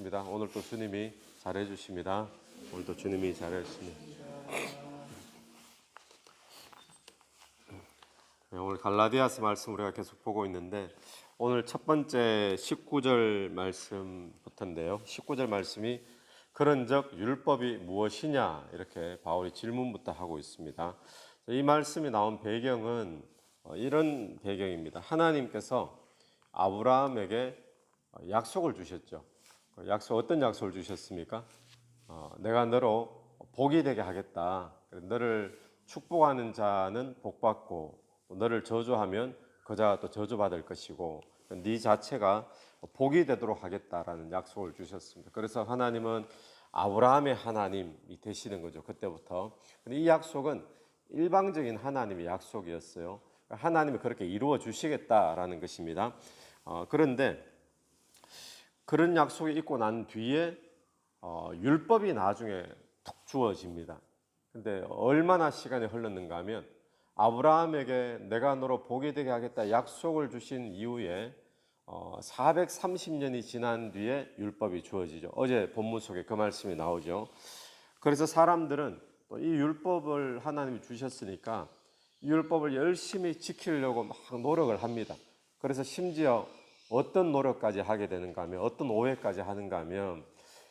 오늘도 주님이 잘해 주십니다. 오늘도 주님이 잘해 주십니다. 오늘 갈라디아서 말씀 우리가 계속 보고 있는데 오늘 첫 번째 19절 말씀부터인데요. 19절 말씀이 그런즉 율법이 무엇이냐 이렇게 바울이 질문부터 하고 있습니다. 이 말씀이 나온 배경은 이런 배경입니다. 하나님께서 아브라함에게 약속을 주셨죠. 어떤 약속을 주셨습니까? 내가 너로 복이 되게 하겠다. 너를 축복하는 자는 복받고 너를 저주하면 그 자가 또 저주받을 것이고 네 자체가 복이 되도록 하겠다라는 약속을 주셨습니다. 그래서 하나님은 아브라함의 하나님이 되시는 거죠. 그때부터. 근데 이 약속은 일방적인 하나님의 약속이었어요. 하나님이 그렇게 이루어 주시겠다라는 것입니다. 그런데 그런 약속이 있고 난 뒤에 율법이 나중에 툭 주어집니다. 근데 얼마나 시간이 흘렀는가 하면 아브라함에게 내가 너로 복이 되게 하겠다 약속을 주신 이후에 430년이 지난 뒤에 율법이 주어지죠. 어제 본문 속에 그 말씀이 나오죠. 그래서 사람들은 또 이 율법을 하나님이 주셨으니까 이 율법을 열심히 지키려고 막 노력을 합니다. 그래서 심지어 어떤 노력까지 하게 되는가 하면 어떤 오해까지 하는가 하면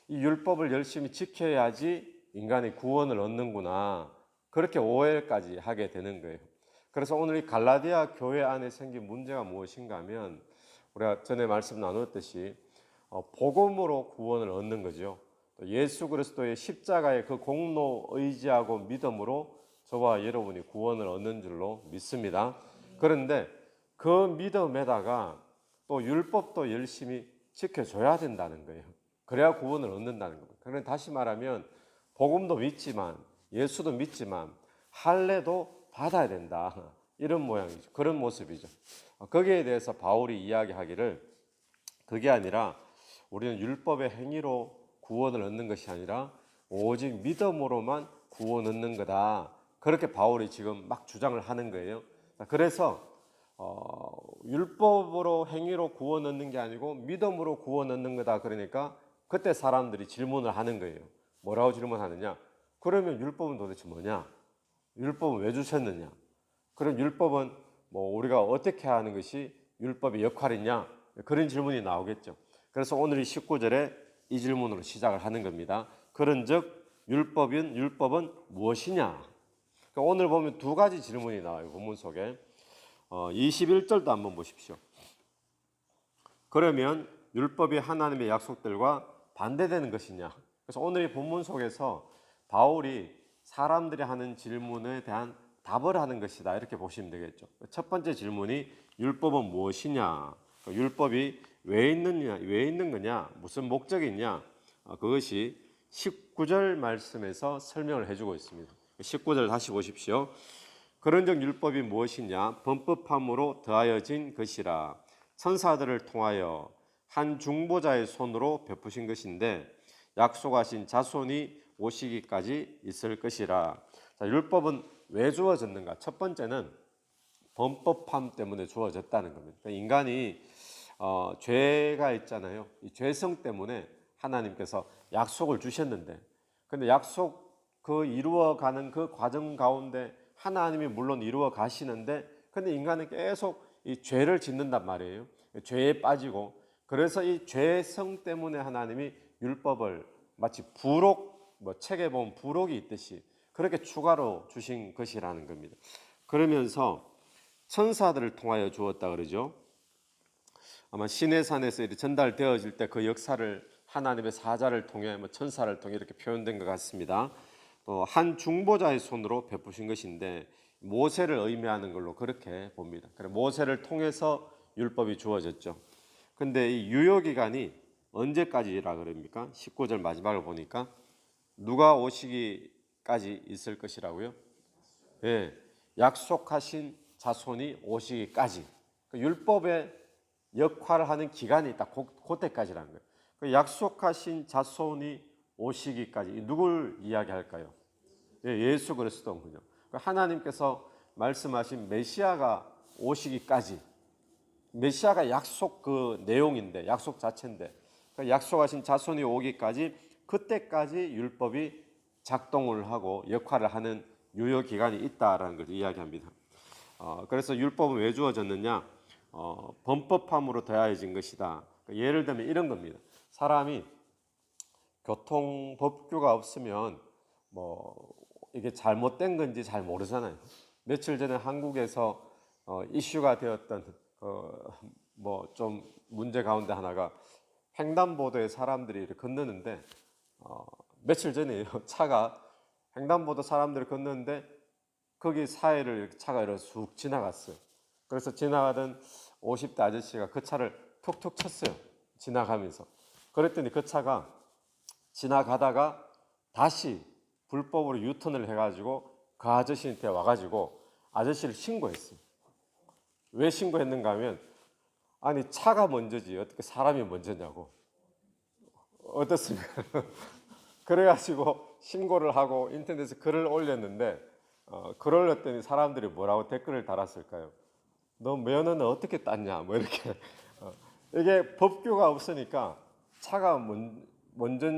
이 율법을 열심히 지켜야지 인간이 구원을 얻는구나 그렇게 오해까지 하게 되는 거예요. 그래서 오늘 이 갈라디아 교회 안에 생긴 문제가 무엇인가 하면 우리가 전에 말씀 나눴듯이 복음으로 구원을 얻는 거죠. 예수 그리스도의 십자가의 그 공로 의지하고 믿음으로 저와 여러분이 구원을 얻는 줄로 믿습니다. 그런데 그 믿음에다가 또 율법도 열심히 지켜줘야 된다는 거예요. 그래야 구원을 얻는다는 겁니다. 그런데 다시 말하면 복음도 믿지만 예수도 믿지만 할례도 받아야 된다. 이런 모양이죠. 그런 모습이죠. 거기에 대해서 바울이 이야기하기를 그게 아니라 우리는 율법의 행위로 구원을 얻는 것이 아니라 오직 믿음으로만 구원 얻는 거다. 그렇게 바울이 지금 막 주장을 하는 거예요. 그래서 율법으로 행위로 구원 얻는 게 아니고 믿음으로 구원 얻는 거다. 그러니까 그때 사람들이 질문을 하는 거예요. 뭐라고 질문하느냐? 그러면 율법은 도대체 뭐냐? 율법은 왜 주셨느냐? 그럼 율법은 뭐 우리가 어떻게 하는 것이 율법의 역할이냐? 그런 질문이 나오겠죠. 그래서 오늘 이 19절에 이 질문으로 시작을 하는 겁니다. 그런즉 율법은 무엇이냐? 그러니까 오늘 보면 두 가지 질문이 나와요. 본문 속에. 21절도 한번 보십시오. 그러면 율법이 하나님의 약속들과 반대되는 것이냐? 그래서 오늘 이 본문 속에서 바울이 사람들이 하는 질문에 대한 답을 하는 것이다. 이렇게 보시면 되겠죠. 첫 번째 질문이 율법은 무엇이냐? 율법이 왜 있는 거냐? 무슨 목적이 있냐? 그것이 19절 말씀에서 설명을 해주고 있습니다. 19절 다시 보십시오. 그런즉 율법이 무엇이냐? 범법함으로 더하여진 것이라 천사들을 통하여 한 중보자의 손으로 베푸신 것인데 약속하신 자손이 오시기까지 있을 것이라. 자, 율법은 왜 주어졌는가? 첫 번째는 범법함 때문에 주어졌다는 겁니다. 그러니까 인간이 죄가 있잖아요. 이 죄성 때문에 하나님께서 약속을 주셨는데, 근데 약속 그 이루어가는 그 과정 가운데 하나님이 물론 이루어 가시는데, 근데 인간은 계속 이 죄를 짓는단 말이에요. 죄에 빠지고, 그래서 이 죄성 때문에 하나님이 율법을 마치 부록, 책에 보면 부록이 있듯이 그렇게 추가로 주신 것이라는 겁니다. 그러면서 천사들을 통하여 주었다 그러죠. 아마 시내산에서 전달되어질 때 그 역사를 하나님의 사자를 통해 천사를 통해 이렇게 표현된 것 같습니다. 또 한 중보자의 손으로 베푸신 것인데 모세를 의미하는 걸로 그렇게 봅니다. 그래 모세를 통해서 율법이 주어졌죠. 근데 이 유효 기간이 언제까지라 그럽니까? 19절 마지막을 보니까 누가 오시기까지 있을 것이라고요? 예, 약속하신 자손이 오시기까지. 율법의 역할을 하는 기간이 딱 그때까지라는 거예요. 약속하신 자손이 오시기까지. 누굴 이야기할까요? 예수 그리스도군요. 하나님께서 말씀하신 메시아가 오시기까지. 메시아가 약속 그 내용인데, 약속 자체인데, 약속하신 자손이 오기까지 그때까지 율법이 작동을 하고 역할을 하는 유효 기간이 있다라는 것을 이야기합니다. 그래서 율법은 왜 주어졌느냐? 범법함으로 더하여진 것이다. 예를 들면 이런 겁니다. 사람이 교통 법규가 없으면 뭐 이게 잘못된 건지 잘 모르잖아요. 며칠 전에 한국에서 이슈가 되었던 뭐 좀 문제 가운데 하나가 횡단보도에 사람들이 이렇게 건너는데 며칠 전에 차가 횡단보도 사람들이 건너는데 거기 사이를 차가 이렇게 쑥 지나갔어요. 그래서 지나가던 50대 아저씨가 그 차를 툭툭 쳤어요. 지나가면서. 그랬더니 그 차가 지나가다가 다시 불법으로 유턴을 해가지고 그 아저씨한테 와가지고 아저씨를 신고했어요. 왜 신고했는가 하면 아니 차가 먼저지 어떻게 사람이 먼저냐고. 어떻습니까? 그래가지고 신고를 하고 인터넷에 글을 올렸는데 글을 올렸더니 사람들이 뭐라고 댓글을 달았을까요? 너 면허는 어떻게 땄냐? 뭐 이렇게 이게 법규가 없으니까 차가 먼저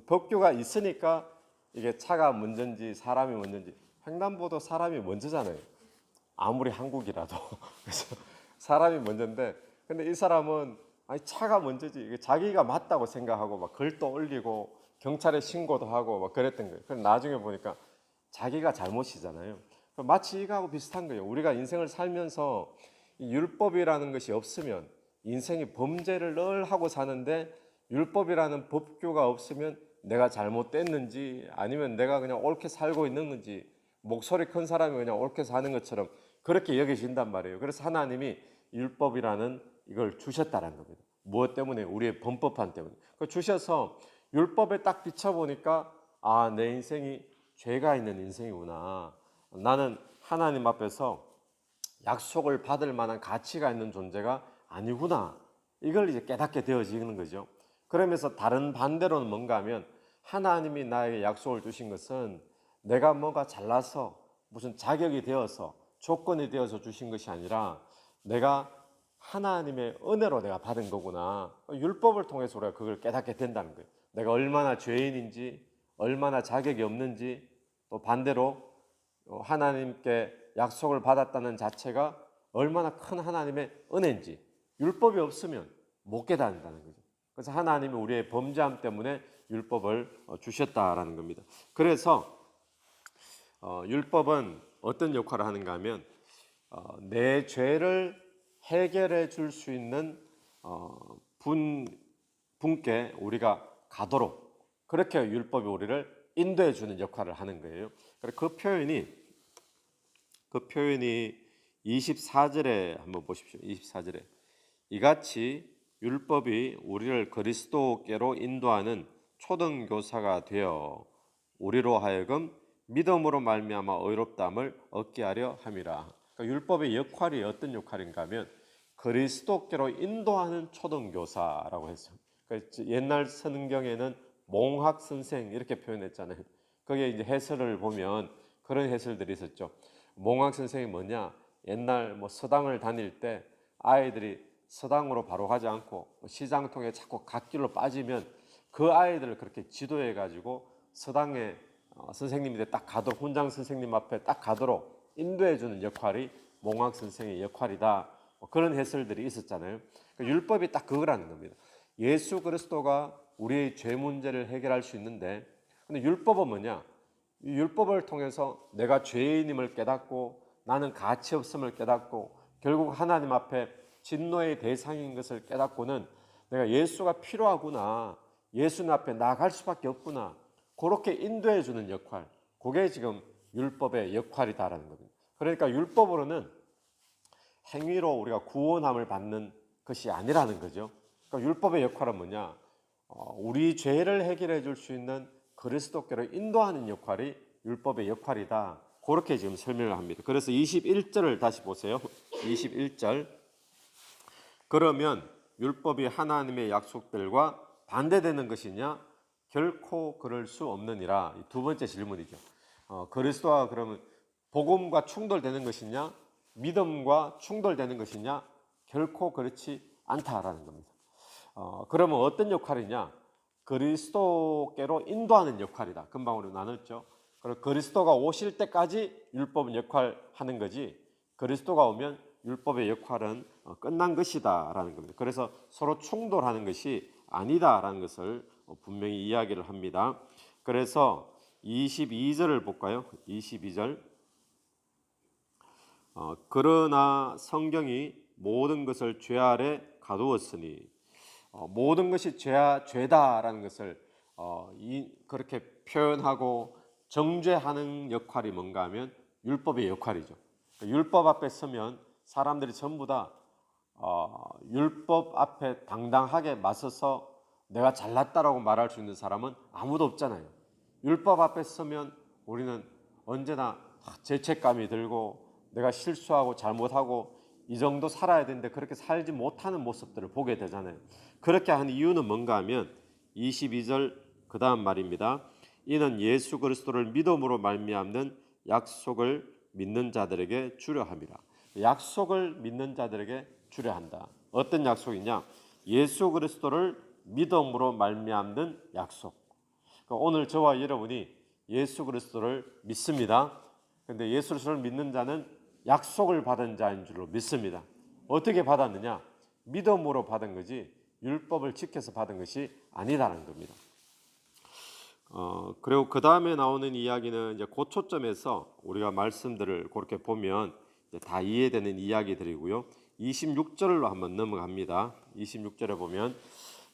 법규가 있으니까 이게 차가 먼저인지 사람이 먼저인지 횡단보도 사람이 먼저잖아요. 아무리 한국이라도 그래서 사람이 먼저인데 근데 이 사람은 아니 차가 먼저지 이게 자기가 맞다고 생각하고 막 글도 올리고 경찰에 신고도 하고 막 그랬던 거예요. 그럼 나중에 보니까 자기가 잘못이잖아요. 마치 이거하고 비슷한 거예요. 우리가 인생을 살면서 이 율법이라는 것이 없으면 인생이 범죄를 늘 하고 사는데 율법이라는 법규가 없으면 내가 잘못됐는지 아니면 내가 그냥 옳게 살고 있는 건지 목소리 큰 사람이 그냥 옳게 사는 것처럼 그렇게 여기신단 말이에요. 그래서 하나님이 율법이라는 이걸 주셨다는 겁니다. 무엇 때문에? 우리의 범법함 때문에. 그 주셔서 율법에 딱 비춰보니까 아, 내 인생이 죄가 있는 인생이구나. 나는 하나님 앞에서 약속을 받을 만한 가치가 있는 존재가 아니구나. 이걸 이제 깨닫게 되어지는 거죠. 그러면서 다른 반대로는 뭔가 하면 하나님이 나에게 약속을 주신 것은 내가 뭔가 잘나서 무슨 자격이 되어서 조건이 되어서 주신 것이 아니라 내가 하나님의 은혜로 내가 받은 거구나. 율법을 통해서 우리가 그걸 깨닫게 된다는 거예요. 내가 얼마나 죄인인지, 얼마나 자격이 없는지, 또 반대로 하나님께 약속을 받았다는 자체가 얼마나 큰 하나님의 은혜인지 율법이 없으면 못 깨닫는다는 거죠. 그래서 하나님이 우리의 범죄함 때문에 율법을 주셨다라는 겁니다. 그래서 율법은 어떤 역할을 하는가 하면 내 죄를 해결해 줄 수 있는 분께 우리가 가도록 그렇게 율법이 우리를 인도해 주는 역할을 하는 거예요. 그 표현이 24절에 한번 보십시오. 24절에 이같이 율법이 우리를 그리스도께로 인도하는 초등교사가 되어 우리로 하여금 믿음으로 말미암아 의롭다함을 얻게 하려 함이라. 그러니까 율법의 역할이 어떤 역할인가 하면 그리스도께로 인도하는 초등교사라고 했어요. 그러니까 옛날 성경에는 몽학 선생 이렇게 표현했잖아요. 거기에 이제 해설을 보면 그런 해설들이 있었죠. 몽학 선생이 뭐냐? 옛날 뭐 서당을 다닐 때 아이들이 서당으로 바로 가지 않고 시장통에 자꾸 갓길로 빠지면 그 아이들을 그렇게 지도해 가지고 서당에 선생님들이 딱 가도록 훈장 선생님 앞에 딱 가도록 인도해 주는 역할이 몽학 선생의 역할이다. 그런 해설들이 있었잖아요. 그러니까 율법이 딱 그거라는 겁니다. 예수 그리스도가 우리의 죄 문제를 해결할 수 있는데 근데 율법은 뭐냐? 이 율법을 통해서 내가 죄인임을 깨닫고 나는 가치 없음을 깨닫고 결국 하나님 앞에 진노의 대상인 것을 깨닫고는 내가 예수가 필요하구나. 예수님 앞에 나아갈 수밖에 없구나. 그렇게 인도해 주는 역할. 그게 지금 율법의 역할이다라는 겁니다. 그러니까 율법으로는 행위로 우리가 구원함을 받는 것이 아니라는 거죠. 그러니까 율법의 역할은 뭐냐? 우리 죄를 해결해 줄 수 있는 그리스도께로 인도하는 역할이 율법의 역할이다. 그렇게 지금 설명을 합니다. 그래서 21절을 다시 보세요. 21절. 그러면 율법이 하나님의 약속들과 반대되는 것이냐? 결코 그럴 수 없느니라. 두 번째 질문이죠. 그리스도와 그러면 복음과 충돌되는 것이냐? 믿음과 충돌되는 것이냐? 결코 그렇지 않다라는 겁니다. 그러면 어떤 역할이냐? 그리스도께로 인도하는 역할이다. 금방 우리 나눴죠. 그리고 그리스도가 오실 때까지 율법은 역할하는 거지, 그리스도가 오면 율법의 역할은 끝난 것이다라는 겁니다. 그래서 서로 충돌하는 것이 아니다라는 것을 분명히 이야기를 합니다. 그래서 22절을 볼까요? 22절. 그러나 성경이 모든 것을 죄 아래 가두었으니, 모든 것이 죄다라는 것을 그렇게 표현하고 정죄하는 역할이 뭔가 하면 율법의 역할이죠. 율법 앞에 서면 사람들이 전부 다 율법 앞에 당당하게 맞서서 내가 잘났다라고 말할 수 있는 사람은 아무도 없잖아요. 율법 앞에 서면 우리는 언제나 죄책감이 들고 내가 실수하고 잘못하고 이 정도 살아야 되는데 그렇게 살지 못하는 모습들을 보게 되잖아요. 그렇게 한 이유는 뭔가 하면 22절 그 다음 말입니다. 이는 예수 그리스도를 믿음으로 말미암는 약속을 믿는 자들에게 주려 함이라. 약속을 믿는 자들에게 주려 한다. 어떤 약속이냐? 예수 그리스도를 믿음으로 말미암는 약속. 오늘 저와 여러분이 예수 그리스도를 믿습니다. 그런데 예수 그리스도를 믿는 자는 약속을 받은 자인 줄로 믿습니다. 어떻게 받았느냐? 믿음으로 받은 거지 율법을 지켜서 받은 것이 아니라는 겁니다. 그리고 그 다음에 나오는 이야기는 이제 그 초점에서 우리가 말씀들을 그렇게 보면 다 이해되는 이야기들이고요. 26절로 한번 넘어갑니다. 26절에 보면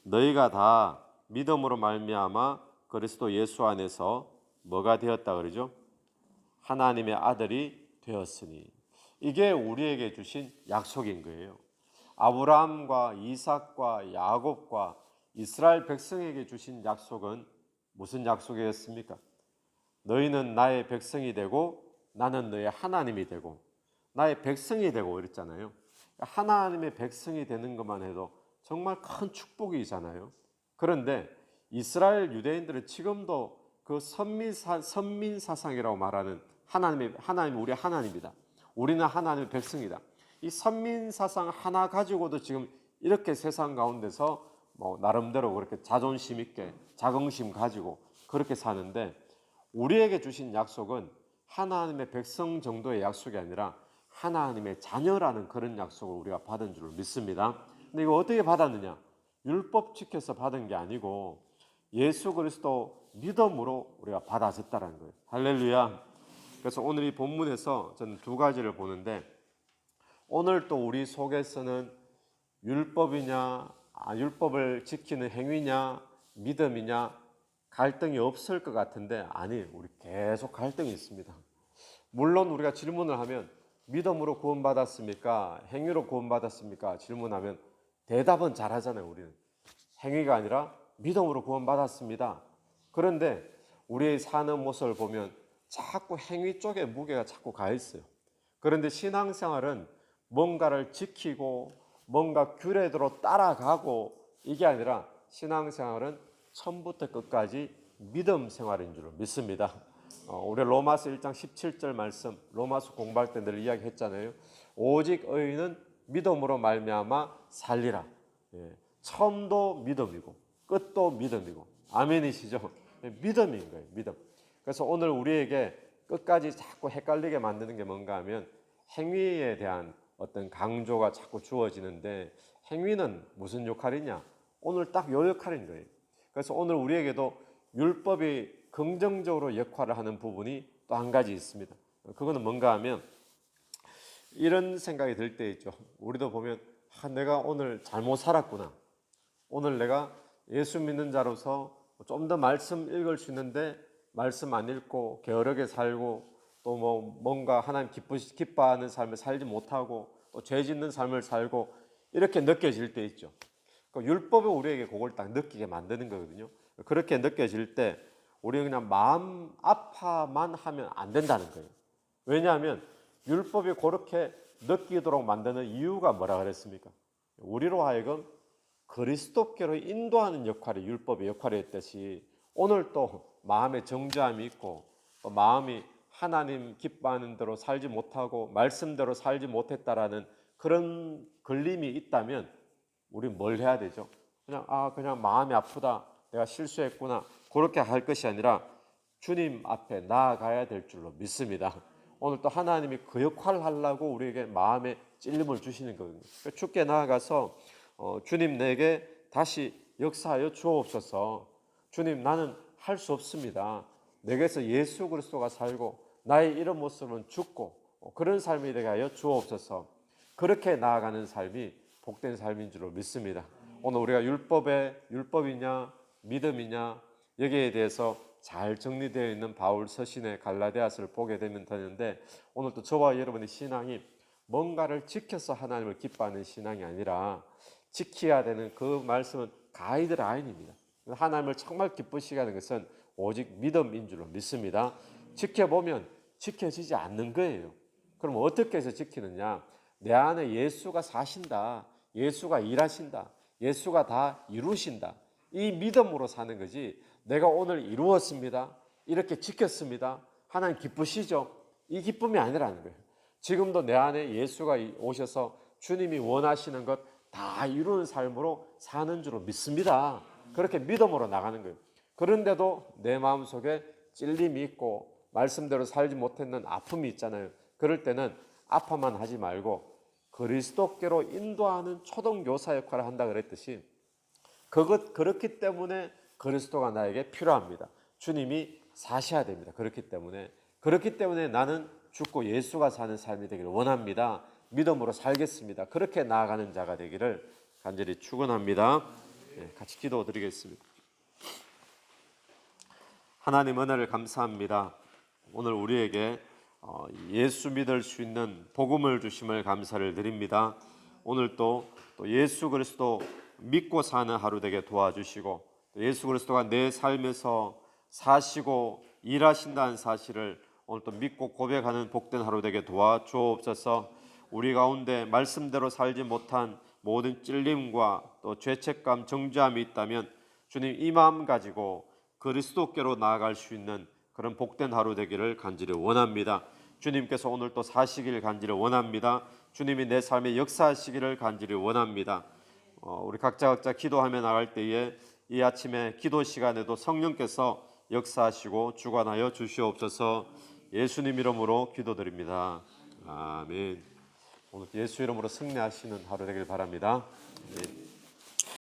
너희가 다 믿음으로 말미암아 그리스도 예수 안에서 뭐가 되었다 그러죠? 하나님의 아들이 되었으니. 이게 우리에게 주신 약속인 거예요. 아브라함과 이삭과 야곱과 이스라엘 백성에게 주신 약속은 무슨 약속이었습니까? 너희는 나의 백성이 되고 나는 너의 하나님이 되고 나의 백성이 되고 이랬잖아요. 하나님의 백성이 되는 것만 해도 정말 큰 축복이잖아요. 그런데 이스라엘 유대인들은 지금도 그 선민 사상이라고 말하는 하나님 우리 하나님이다. 우리는 하나님의 백성이다. 이 선민 사상 하나 가지고도 지금 이렇게 세상 가운데서 나름대로 그렇게 자존심 있게 자긍심 가지고 그렇게 사는데, 우리에게 주신 약속은 하나님의 백성 정도의 약속이 아니라 하나님의 자녀라는 그런 약속을 우리가 받은 줄 믿습니다. 근데 이거 어떻게 받았느냐? 율법 지켜서 받은 게 아니고 예수 그리스도 믿음으로 우리가 받아졌다는 거예요. 할렐루야. 그래서 오늘 이 본문에서 저는 두 가지를 보는데, 오늘 또 우리 속에서는 율법이냐 율법을 지키는 행위냐 믿음이냐 갈등이 없을 것 같은데, 아니, 우리 계속 갈등이 있습니다. 물론 우리가 질문을 하면 믿음으로 구원받았습니까? 행위로 구원받았습니까? 질문하면 대답은 잘하잖아요. 우리는 행위가 아니라 믿음으로 구원받았습니다. 그런데 우리의 사는 모습을 보면 자꾸 행위 쪽에 무게가 자꾸 가 있어요. 그런데 신앙생활은 뭔가를 지키고 뭔가 규례대로 따라가고 이게 아니라 신앙생활은 처음부터 끝까지 믿음 생활인 줄 믿습니다. 우리 로마서 1장 17절 말씀, 로마서 공부할 때 늘 이야기했잖아요. 오직 의인은 믿음으로 말미암아 살리라. 처음도 믿음이고 끝도 믿음이고, 아멘이시죠? 믿음인 거예요. 믿음. 그래서 오늘 우리에게 끝까지 자꾸 헷갈리게 만드는 게 뭔가 하면 행위에 대한 어떤 강조가 자꾸 주어지는데, 행위는 무슨 역할이냐? 오늘 딱 요 역할인 거예요. 그래서 오늘 우리에게도 율법이 긍정적으로 역할을 하는 부분이 또 한 가지 있습니다. 그거는 뭔가 하면 이런 생각이 들 때 있죠. 우리도 보면 내가 오늘 잘못 살았구나. 오늘 내가 예수 믿는 자로서 좀 더 말씀 읽을 수 있는데 말씀 안 읽고 게으르게 살고 또 뭔가 하나님 기뻐하는 삶을 살지 못하고 또 죄 짓는 삶을 살고 이렇게 느껴질 때 있죠. 율법이 우리에게 그걸 딱 느끼게 만드는 거거든요. 그렇게 느껴질 때 우리는 그냥 마음 아파만 하면 안 된다는 거예요. 왜냐하면 율법이 그렇게 느끼도록 만드는 이유가 뭐라 그랬습니까? 우리로 하여금 그리스도께로 인도하는 역할이 율법의 역할이었듯이, 오늘 또 마음에 정죄함이 있고 또 마음이 하나님 기뻐하는 대로 살지 못하고 말씀대로 살지 못했다라는 그런 걸림이 있다면 우리는 뭘 해야 되죠? 그냥 마음이 아프다, 내가 실수했구나, 그렇게 할 것이 아니라 주님 앞에 나아가야 될 줄로 믿습니다. 오늘 또 하나님이 그 역할을 하려고 우리에게 마음에 찔림을 주시는 거거든요. 주께 나아가서 주님, 내게 다시 역사하여 주옵소서. 주님, 나는 할 수 없습니다. 내게서 예수 그리스도가 살고 나의 이런 모습은 죽고 그런 삶이 되게 하여 주옵소서. 그렇게 나아가는 삶이 복된 삶인 줄로 믿습니다. 오늘 우리가 율법이냐 믿음이냐 여기에 대해서 잘 정리되어 있는 바울 서신의 갈라디아서를 보게 되는데, 오늘 또 저와 여러분의 신앙이 뭔가를 지켜서 하나님을 기뻐하는 신앙이 아니라 지켜야 되는 그 말씀은 가이드라인입니다. 하나님을 정말 기쁘시게 하는 것은 오직 믿음인 줄로 믿습니다. 지켜보면 지켜지지 않는 거예요. 그럼 어떻게 해서 지키느냐? 내 안에 예수가 사신다, 예수가 일하신다, 예수가 다 이루신다, 이 믿음으로 사는 거지, 내가 오늘 이루었습니다, 이렇게 지켰습니다, 하나님 기쁘시죠? 이 기쁨이 아니라는 거예요. 지금도 내 안에 예수가 오셔서 주님이 원하시는 것 다 이루는 삶으로 사는 줄로 믿습니다. 그렇게 믿음으로 나가는 거예요. 그런데도 내 마음속에 찔림이 있고 말씀대로 살지 못했는 아픔이 있잖아요. 그럴 때는 아파만 하지 말고 그리스도께로 인도하는 초등교사 역할을 한다 그랬듯이, 그렇기 때문에 그리스도가 나에게 필요합니다. 주님이 사셔야 됩니다. 그렇기 때문에 나는 죽고 예수가 사는 삶이 되기를 원합니다. 믿음으로 살겠습니다. 그렇게 나아가는 자가 되기를 간절히 축원합니다. 같이 기도드리겠습니다. 하나님, 은혜를 감사합니다. 오늘 우리에게 예수 믿을 수 있는 복음을 주심을 감사를 드립니다. 오늘 또 예수 그리스도 믿고 사는 하루 되게 도와주시고, 예수 그리스도가 내 삶에서 사시고 일하신다는 사실을 오늘 또 믿고 고백하는 복된 하루 되게 도와주옵소서. 우리 가운데 말씀대로 살지 못한 모든 찔림과 또 죄책감, 정죄함이 있다면 주님, 이 마음 가지고 그리스도께로 나아갈 수 있는 그런 복된 하루 되기를 간절히 원합니다. 주님께서 오늘 또 사시기를 간절히 원합니다. 주님이 내 삶에 역사하시기를 간절히 원합니다. 우리 각자 기도하며 나갈 때에 이 아침에 기도 시간에도 성령께서 역사하시고 주관하여 주시옵소서. 예수님 이름으로 기도드립니다. 아멘. 오늘 예수 이름으로 승리하시는 하루 되길 바랍니다. 네.